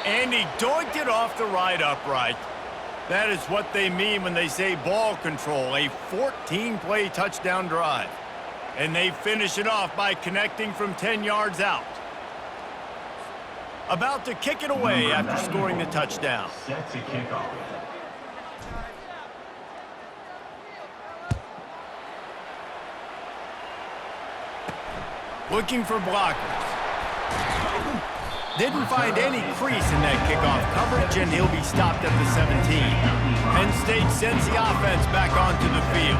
And he doinked it off the right upright. That is what they mean when they say ball control, a 14-play touchdown drive. And they finish it off by connecting from 10 yards out. About to kick it away after scoring the touchdown. Set to kick off. Looking for blockers. Didn't find any crease in that kickoff coverage, and he'll be stopped at the 17. Penn State sends the offense back onto the field.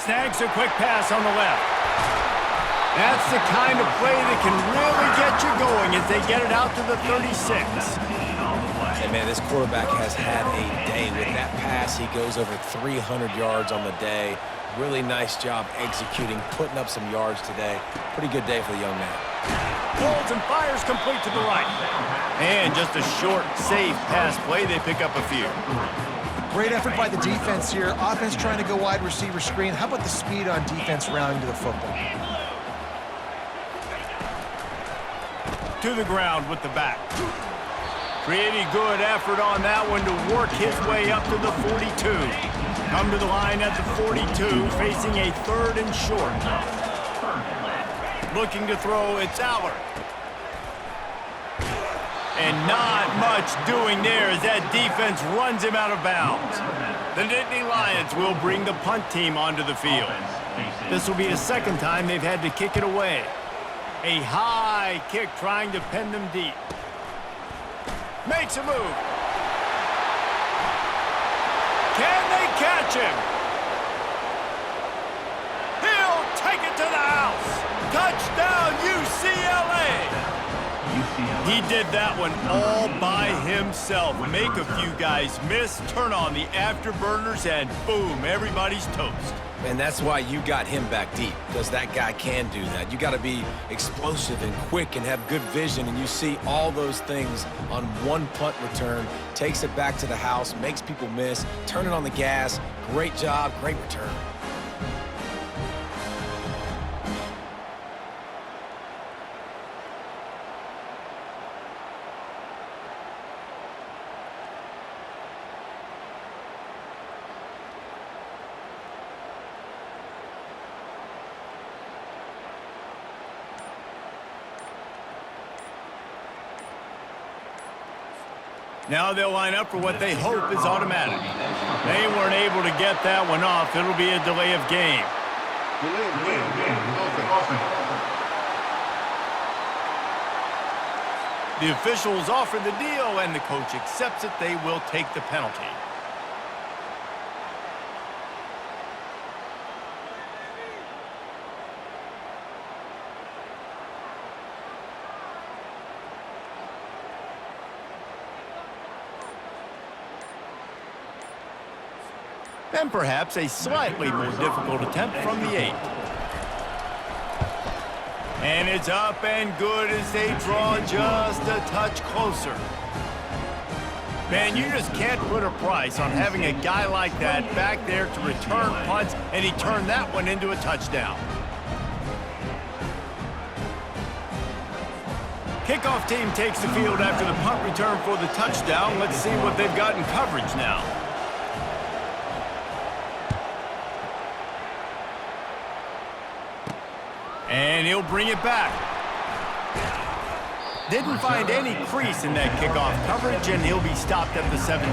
Snags a quick pass on the left. That's the kind of play that can really get you going as they get it out to the 36. And, man, this quarterback has had a day. With that pass, he goes over 300 yards on the day. Really nice job executing, putting up some yards today. Pretty good day for the young man. Pulls and fires complete to the right. And just a short, safe pass play. They pick up a few. Great effort by the defense here. Offense trying to go wide receiver screen. How about the speed on defense rounding to the football? To the ground with the back. Pretty good effort on that one to work his way up to the 42. Come to the line at the 42, facing a 3rd and short. Looking to throw, it's Allard. And not much doing there as that defense runs him out of bounds. The Nittany Lions will bring the punt team onto the field. This will be the second time they've had to kick it away. A high kick trying to pin them deep. Makes a move. Can they catch him? He'll take it to the house. Touchdown, UCLA. He did that one all by himself. Make a few guys miss, turn on the afterburners, and boom, everybody's toast. And that's why you got him back deep, because that guy can do that. You got to be explosive and quick and have good vision, and you see all those things on one punt return. Takes it back to the house, makes people miss, turning on the gas. Great job, great return. Now they'll line up for what they hope is automatic. They weren't able to get that one off. It'll be a delay of game. The officials offer the deal, and the coach accepts it. They will take the penalty. And perhaps a slightly more difficult attempt from the 8. And it's up and good as they draw just a touch closer. Man, you just can't put a price on having a guy like that back there to return punts, and he turned that one into a touchdown. Kickoff team takes the field after the punt return for the touchdown. Let's see what they've got in coverage now. And he'll bring it back. Didn't find any crease in that kickoff coverage, and he'll be stopped at the 17.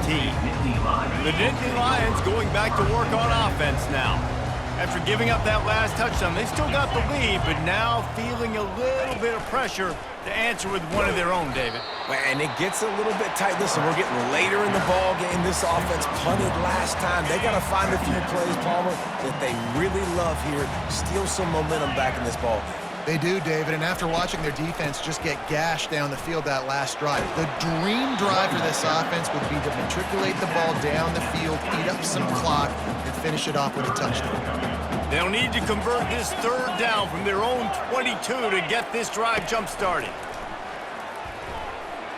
The Nittany Lions going back to work on offense now. After giving up that last touchdown, they still got the lead, but now feeling a little bit of pressure to answer with one of their own, David. And it gets a little bit tight. Listen, we're getting later in the ball game. This offense punted last time. They got to find a few plays, Palmer, that they really love here. Steal some momentum back in this ball game. They do, David, and after watching their defense just get gashed down the field that last drive, the dream drive for this offense would be to matriculate the ball down the field, eat up some clock, and finish it off with a touchdown. They'll need to convert this 3rd down from their own 22 to get this drive jump-started.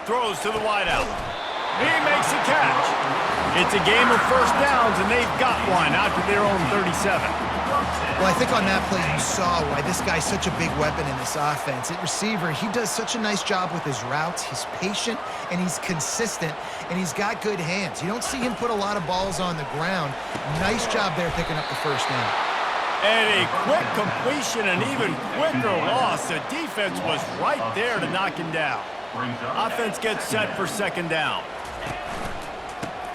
Throws to the wideout. He makes a catch. It's a game of first downs, and they've got one out to their own 37. Well, I think on that play you saw why this guy's such a big weapon in this offense. At receiver, he does such a nice job with his routes. He's patient, and he's consistent, and he's got good hands. You don't see him put a lot of balls on the ground. Nice job there picking up the first down. And a quick completion, an even quicker loss. The defense was right there to knock him down. Offense gets set for second down.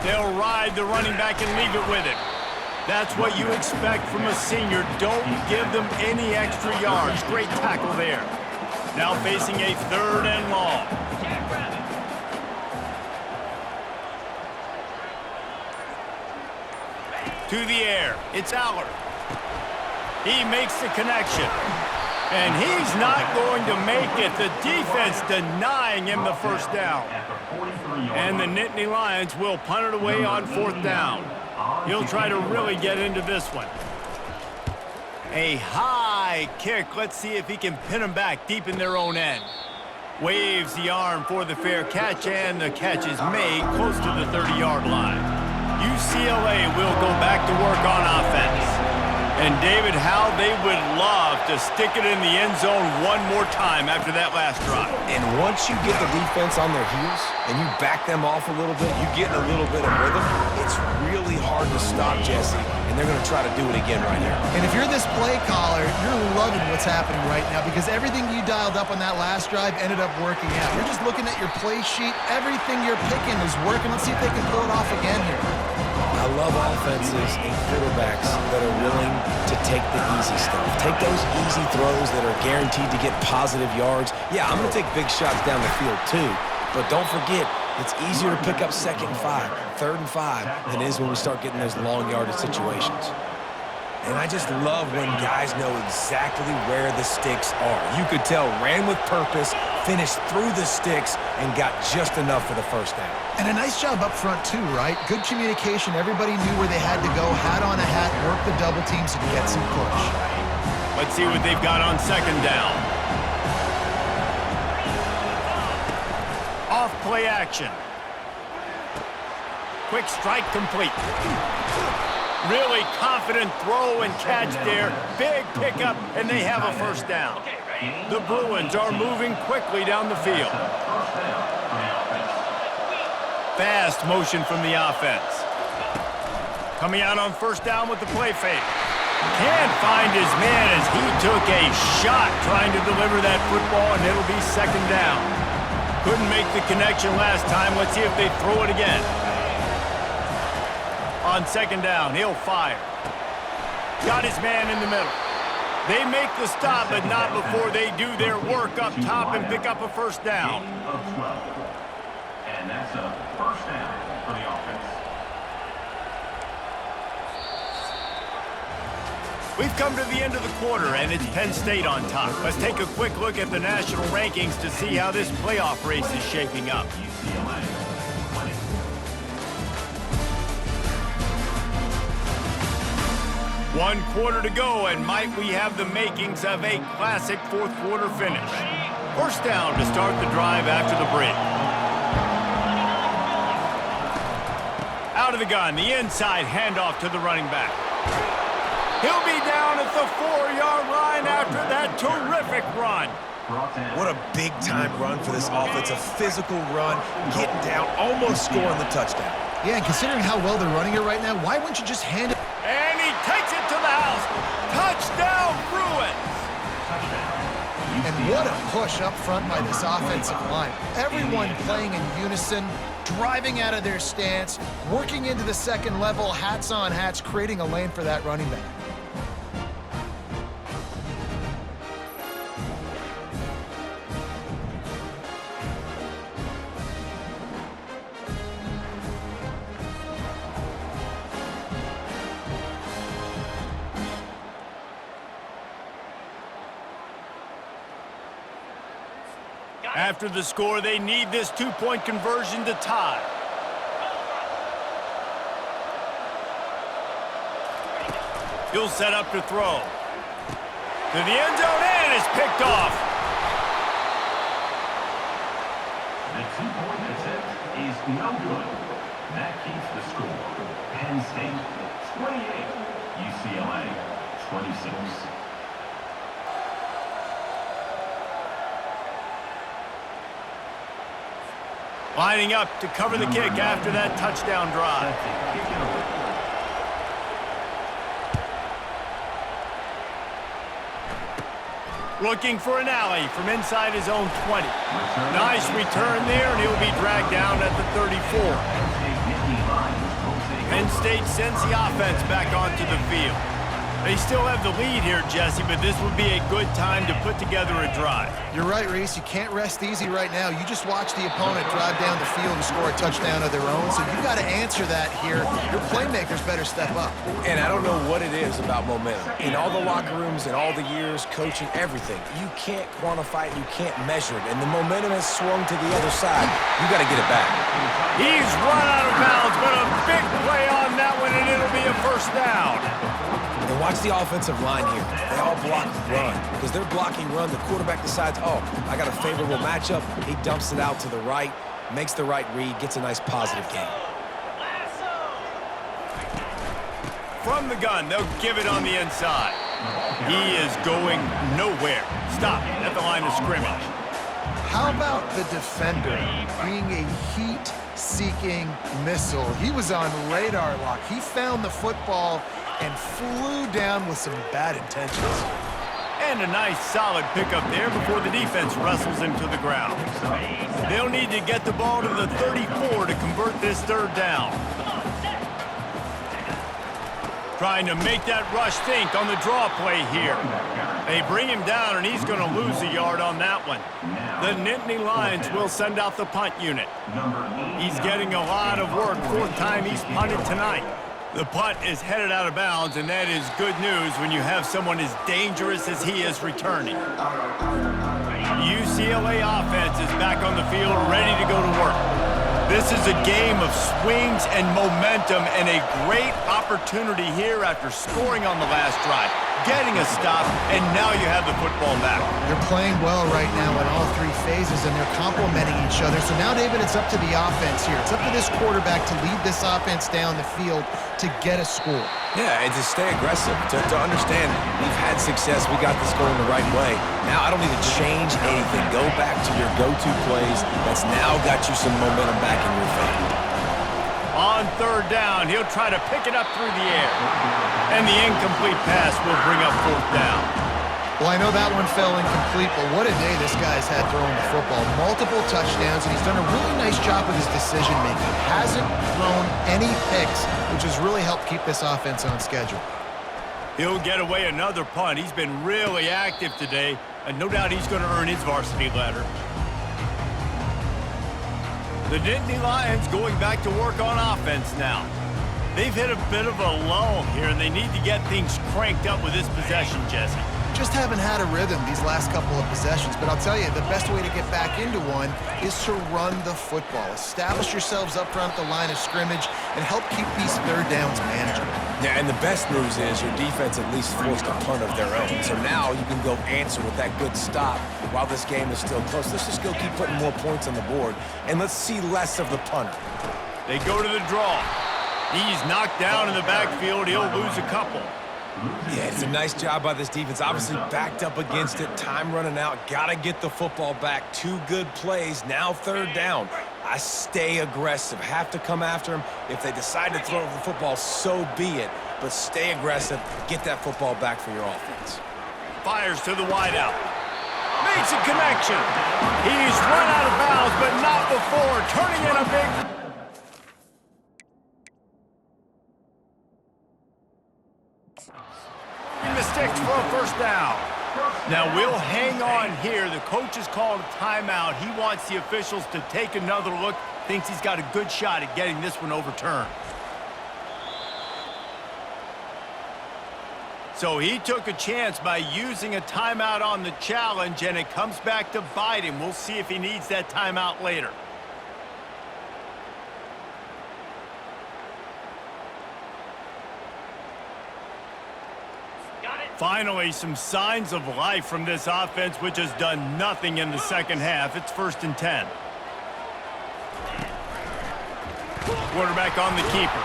They'll ride the running back and leave it with him. That's what you expect from a senior. Don't give them any extra yards. Great tackle there. Now facing a third and long. To the air. It's Allard. He makes the connection. And he's not going to make it. The defense denying him the first down. And the Nittany Lions will punt it away on fourth down. He'll try to really get into this one. A high kick. Let's see if he can pin them back deep in their own end. Waves the arm for the fair catch, and the catch is made close to the 30-yard line. UCLA will go back to work on offense. And David, how they would love to stick it in the end zone one more time after that last drive. And once you get the defense on their heels and you back them off a little bit, you get a little bit of rhythm, it's really hard to stop, Jesse, and they're going to try to do it again right here. And if you're this play caller, you're loving what's happening right now because everything you dialed up on that last drive ended up working out. You're just looking at your play sheet. Everything you're picking is working. Let's see if they can pull it off again here. I love offenses and quarterbacks that are willing to take the easy stuff. Take those easy throws that are guaranteed to get positive yards. Yeah, I'm going to take big shots down the field too, but don't forget, it's easier to pick up second and 5, third and 5 than it is when we start getting those long yardage situations. And I just love when guys know exactly where the sticks are. You could tell ran with purpose, finished through the sticks, and got just enough for the first down. And a nice job up front too, right? Good communication. Everybody knew where they had to go, hat on a hat, work the double teams, and get some push. Let's see what they've got on second down. Off play action. Quick strike complete. Really confident throw and catch there. Big pickup, and they have a first down. The Bruins are moving quickly down the field. Fast motion from the offense. Coming out on first down with the play fake. Can't find his man as he took a shot trying to deliver that football, and it'll be second down. Couldn't make the connection last time. Let's see if they throw it again. On second down, he'll fire. Got his man in the middle. They make the stop, but not before they do their work up top and pick up a first down. And that's a first down for the offense. We've come to the end of the quarter, and it's Penn State on top. Let's take a quick look at the national rankings to see how this playoff race is shaping up. UCLA. 1 quarter to go, and might we have the makings of a classic fourth quarter finish. First down to start the drive after the break. Out of the gun, the inside handoff to the running back. He'll be down at the 4-yard line after that terrific run. What a big-time run for this offense. A physical run, getting down, almost scoring the touchdown. Yeah, and considering how well they're running it right now, why wouldn't you just hand it? And he takes it to the house. Touchdown, Bruins! And what a push up front by this offensive line. Everyone playing in unison, driving out of their stance, working into the second level, hats on hats, creating a lane for that running back. After the score, they need this 2-point conversion to tie. He'll set up to throw. To the end zone, and it's picked off. The 2-point attempt is no good. That keeps the score. Penn State 28, UCLA 26. Lining up to cover the kick after that touchdown drive. Looking for an alley from inside his own 20. Nice return there, and he'll be dragged down at the 34. Penn State sends the offense back onto the field. They still have the lead here, Jesse, but this would be a good time to put together a drive. You're right, Reese. You can't rest easy right now. You just watch the opponent drive down the field and score a touchdown of their own, so you got to answer that here. Your playmakers better step up. And I don't know what it is about momentum. In all the locker rooms and all the years, coaching, everything, you can't quantify it, you can't measure it. And the momentum has swung to the other side. You got to get it back. He's run out of bounds, but a big play on that one, and it'll be a first down. And watch the offensive line here. They all block run. Because they're blocking run, the quarterback decides, oh, I got a favorable matchup. He dumps it out to the right, makes the right read, gets a nice positive gain. From the gun, they'll give it on the inside. He is going nowhere. Stop at the line of scrimmage. How about the defender being a heat-seeking missile? He was on radar lock. He found the football and flew down with some bad intentions. And a nice solid pickup there before the defense wrestles him to the ground. They'll need to get the ball to the 34 to convert this third down. Trying to make that rush think on the draw play here. They bring him down, and he's going to lose a yard on that one. The Nittany Lions will send out the punt unit. He's getting a lot of work, fourth time he's punted tonight. The punt is headed out of bounds, and that is good news when you have someone as dangerous as he is returning. UCLA offense is back on the field, ready to go to work. This is a game of swings and momentum, and a great opportunity here after scoring on the last drive, getting a stop, and now you have the football back. They're playing well right now in all three phases, and they're complementing each other. So now, David, it's up to the offense here. It's up to this quarterback to lead this offense down the field to get a score. Yeah, and to stay aggressive, to understand we've had success, we got this going the right way. Now I don't need to change anything. Go back to your go-to plays. That's now got you some momentum back in your favor. On third down, he'll try to pick it up through the air. And the incomplete pass will bring up fourth down. Well, I know that one fell incomplete, but what a day this guy's had throwing the football. Multiple touchdowns, and he's done a really nice job with his decision-making. Hasn't thrown any picks, which has really helped keep this offense on schedule. He'll get away another punt. He's been really active today, and no doubt he's going to earn his varsity letter. The Nittany Lions going back to work on offense now. They've hit a bit of a lull here, and they need to get things cranked up with this possession, Jesse. Just haven't had a rhythm these last couple of possessions, but I'll tell you, the best way to get back into one is to run the football. Establish yourselves up front at the line of scrimmage and help keep these third downs manageable. Yeah, and the best news is your defense at least forced a punt of their own. So now you can go answer with that good stop while this game is still close. Let's just go keep putting more points on the board, and let's see less of the punter. They go to the draw. He's knocked down in the backfield. He'll lose a couple. Yeah, it's a nice job by this defense. Obviously backed up against it. Time running out. Got to get the football back. 2 good plays. Now third down. I stay aggressive. Have to come after him. If they decide to throw the football, so be it. But stay aggressive. Get that football back for your offense. Fires to the wideout. Makes a connection. He's run out of bounds, but not before. Turning in a big... the sticks for a first down. Now we'll hang on here. The coach has called a timeout. He wants the officials to take another look. Thinks he's got a good shot at getting this one overturned. So he took a chance by using a timeout on the challenge, and it comes back to bite him. We'll see if he needs that timeout later. Finally, some signs of life from this offense, which has done nothing in the second half. It's 1st and 10. Quarterback on the keeper.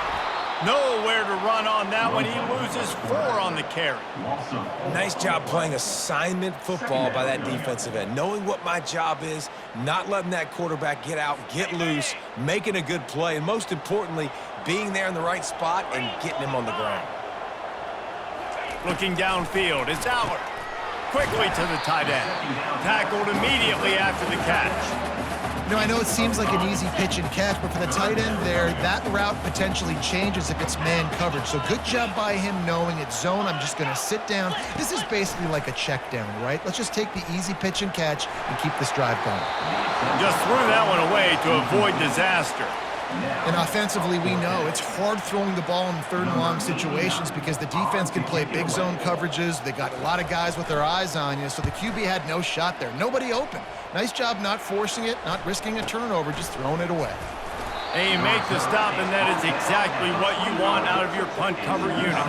Nowhere to run on that one. He loses 4 on the carry. Loss of 4. Nice job playing assignment football by that defensive end. Knowing what my job is, not letting that quarterback get out, get loose, making a good play, and most importantly, being there in the right spot and getting him on the ground. Looking downfield, it's Allard. Quickly to the tight end. Tackled immediately after the catch. You know, I know it seems like an easy pitch and catch, but for the tight end there, that route potentially changes if it's man coverage. So good job by him knowing it's zone. I'm just going to sit down. This is basically like a check down, right? Let's just take the easy pitch and catch and keep this drive going. Just threw that one away to avoid disaster. And offensively, we know it's hard throwing the ball in third and long situations because the defense can play big zone coverages. They got a lot of guys with their eyes on you, so the QB had no shot there. Nobody open. Nice job not forcing it, not risking a turnover, just throwing it away. And you make the stop, and that is exactly what you want out of your punt cover unit.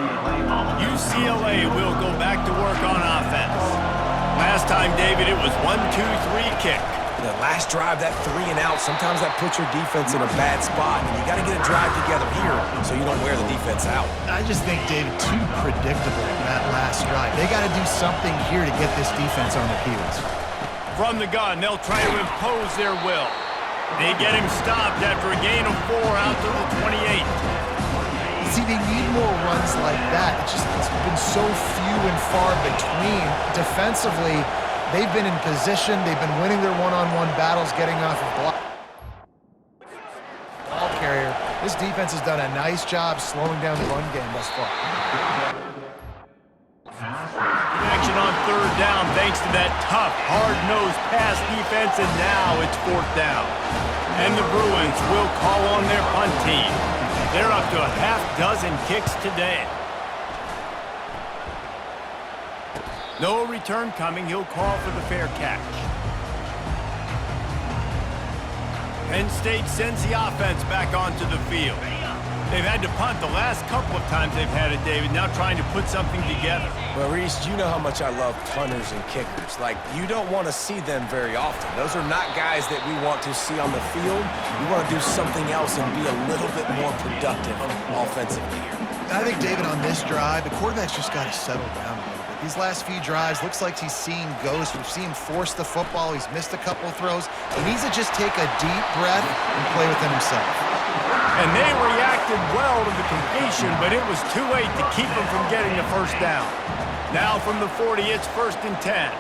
UCLA will go back to work on offense. Last time, David, it was 1-2-3 kick. The last drive, that 3 and out, sometimes that puts your defense in a bad spot, and you got to get a drive together here so you don't wear the defense out. I just think, David, too predictable that last drive. They got to do something here to get this defense on their heels. From the gun, they'll try to impose their will. They get him stopped after a gain of 4 out to the 28. See, they need more runs like that. It's been so few and far between. Defensively, they've been in position. They've been winning their one-on-one battles, getting off of block. Ball carrier. This defense has done a nice job slowing down the run game thus far. Connection on 3rd down thanks to that tough, hard-nosed pass defense, and now it's 4th down. And the Bruins will call on their punt team. They're up to a half-dozen kicks today. No return coming. He'll call for the fair catch. Penn State sends the offense back onto the field. They've had to punt the last couple of times they've had it, David, now trying to put something together. Well, Reese, you know how much I love punters and kickers. Like, you don't want to see them very often. Those are not guys that we want to see on the field. We want to do something else and be a little bit more productive offensively here. I think, David, on this drive, the quarterback's just got to settle down a little bit. These last few drives, looks like he's seeing ghosts. We've seen him force the football. He's missed a couple of throws. He needs to just take a deep breath and play within himself. And they reacted well to the completion, but it was too late to keep them from getting the first down. Now from the 40, it's 1st and 10.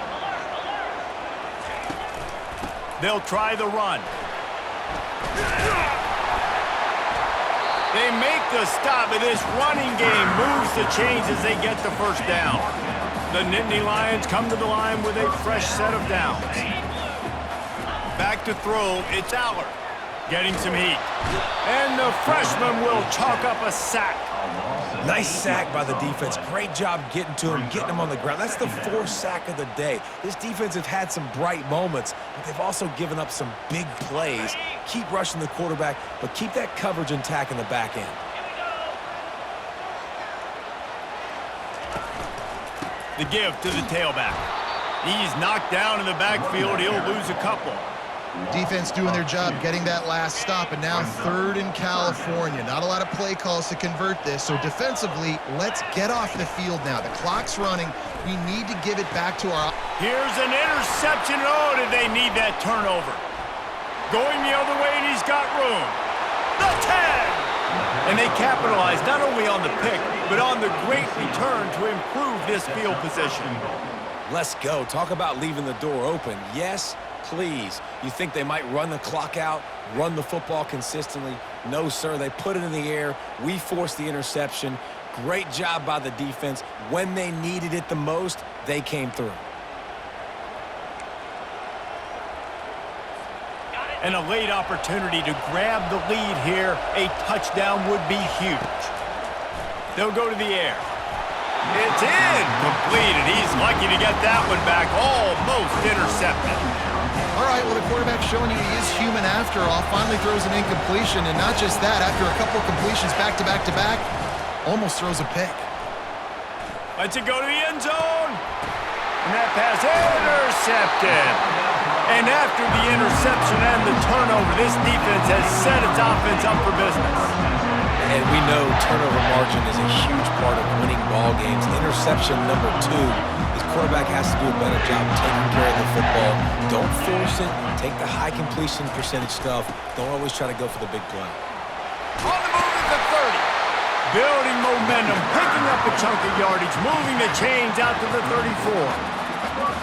They'll try the run. They make the stop, and this running game moves the chains as they get the first down. The Nittany Lions come to the line with a fresh set of downs. Back to throw, it's Allard. Getting some heat. And the freshman will chalk up a sack. Nice sack by the defense. Great job getting to him, getting him on the ground. That's the 4th sack of the day. This defense has had some bright moments, but they've also given up some big plays. Keep rushing the quarterback, but keep that coverage intact in the back end. The give to the tailback. He's knocked down in the backfield. He'll lose a couple. Defense doing their job, getting that last stop, and now 3rd in California. Not a lot of play calls to convert this, so defensively, let's get off the field now. The clock's running. We need to give it back to our... Here's an interception. Oh, did they need that turnover? Going the other way, and he's got room. The 10! And they capitalize not only on the pick, but on the great return to improve this field position. Let's go. Talk about leaving the door open. Yes, please. You think they might run the clock out, run the football consistently? No, sir. They put it in the air. We forced the interception. Great job by the defense. When they needed it the most, they came through. And a late opportunity to grab the lead here. A touchdown would be huge. They'll go to the air. It's in. Completed. He's lucky to get that one back. Almost intercepted. All right, well, the quarterback's showing you he is human after all. Finally throws an incompletion, and not just that, after a couple of completions back-to-back-to-back, almost throws a pick. Lets it go to the end zone. And that pass intercepted. And after the interception and the turnover, this defense has set its offense up for business. And we know turnover margin is a huge part of winning ball games. Interception number 2. His quarterback has to do a better job taking care of the football. Don't force it. Take the high completion percentage stuff. Don't always try to go for the big play. On the move at the 30. Building momentum, picking up a chunk of yardage, moving the chains out to the 34.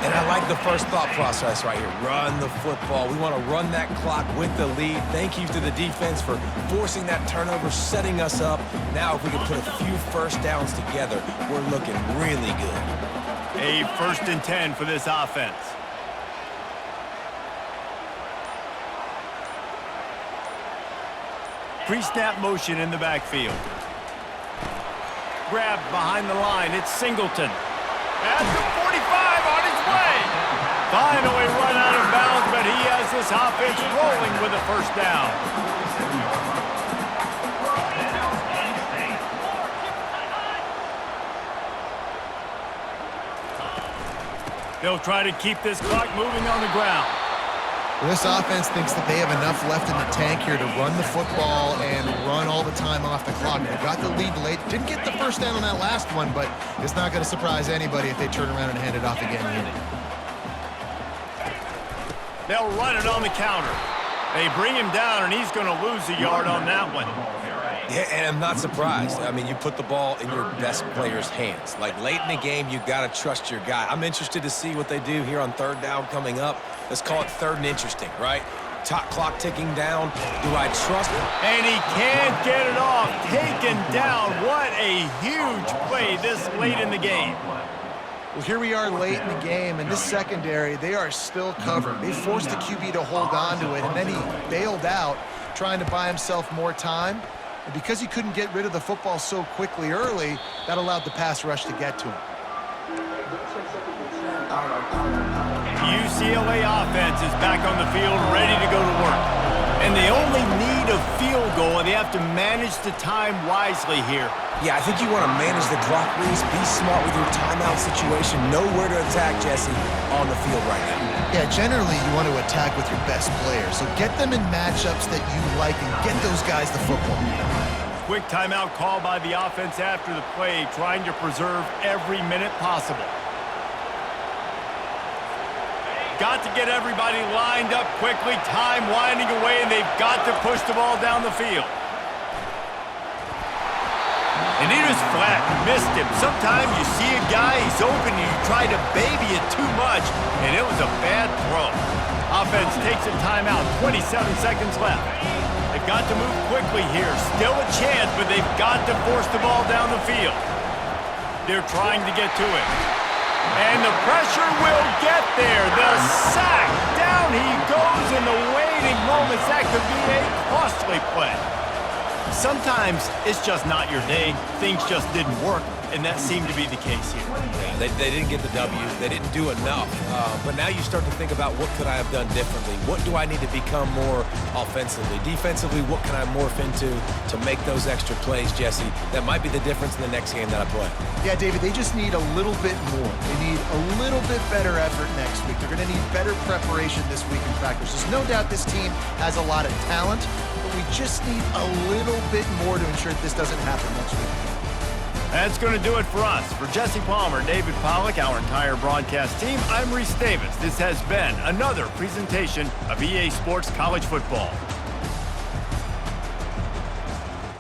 And I like the first thought process right here. Run the football. We want to run that clock with the lead. Thank you to the defense for forcing that turnover, setting us up. Now if we can put a few first downs together, we're looking really good. A 1st and 10 for this offense. Pre-snap motion in the backfield. Grab behind the line. It's Singleton. At the 45 on his way. Finally run out of bounds, but he has this offense rolling with a 1st down. They'll try to keep this clock moving on the ground. Well, this offense thinks that they have enough left in the tank here to run the football and run all the time off the clock. They got the lead late. Didn't get the 1st down on that last one, but it's not going to surprise anybody if they turn around and hand it off again here. They'll run it on the counter. They bring him down, and he's going to lose a yard on that one. Yeah, and I'm not surprised. I mean, you put the ball in your best player's hands. Like, late in the game, you got to trust your guy. I'm interested to see what they do here on 3rd down coming up. Let's call it 3rd and interesting, right? Top clock ticking down. Do I trust him? And he can't get it off. Taken down. What a huge play this late in the game. Well, here we are late in the game, and this secondary, they are still covered. They forced the QB to hold on to it, and then he bailed out, trying to buy himself more time. And because he couldn't get rid of the football so quickly early, that allowed the pass rush to get to him. UCLA offense is back on the field, ready to go to work. And they only need a field goal, and they have to manage the time wisely here. Yeah, I think you want to manage the clock, Reese. Be smart with your timeout situation. Know where to attack, Jesse, on the field right now. Yeah, generally you want to attack with your best players. So get them in matchups that you like and get those guys the football. Quick timeout call by the offense after the play, trying to preserve every minute possible. Got to get everybody lined up quickly, time winding away, and they've got to push the ball down the field. And he was flat, missed him. Sometimes you see a guy, he's open, and you try to baby it too much, and it was a bad throw. Offense takes a timeout, 27 seconds left. They've got to move quickly here. Still a chance, but they've got to force the ball down the field. They're trying to get to it. And the pressure will get there. The sack. Down he goes in the waiting moments. That could be a costly play. Sometimes it's just not your day. Things just didn't work, and that seemed to be the case here. Yeah, they didn't get the W. They didn't do enough. But now you start to think about what could I have done differently? What do I need to become more offensively? Defensively, what can I morph into to make those extra plays, Jesse? That might be the difference in the next game that I play. Yeah, David, they just need a little bit more. They need a little bit better effort next week. They're going to need better preparation this week in practice. There's no doubt this team has a lot of talent, but we just need a little bit more to ensure that this doesn't happen next week. That's going to do it for us. For Jesse Palmer, David Pollack, our entire broadcast team, I'm Reese Davis. This has been another presentation of EA Sports College Football.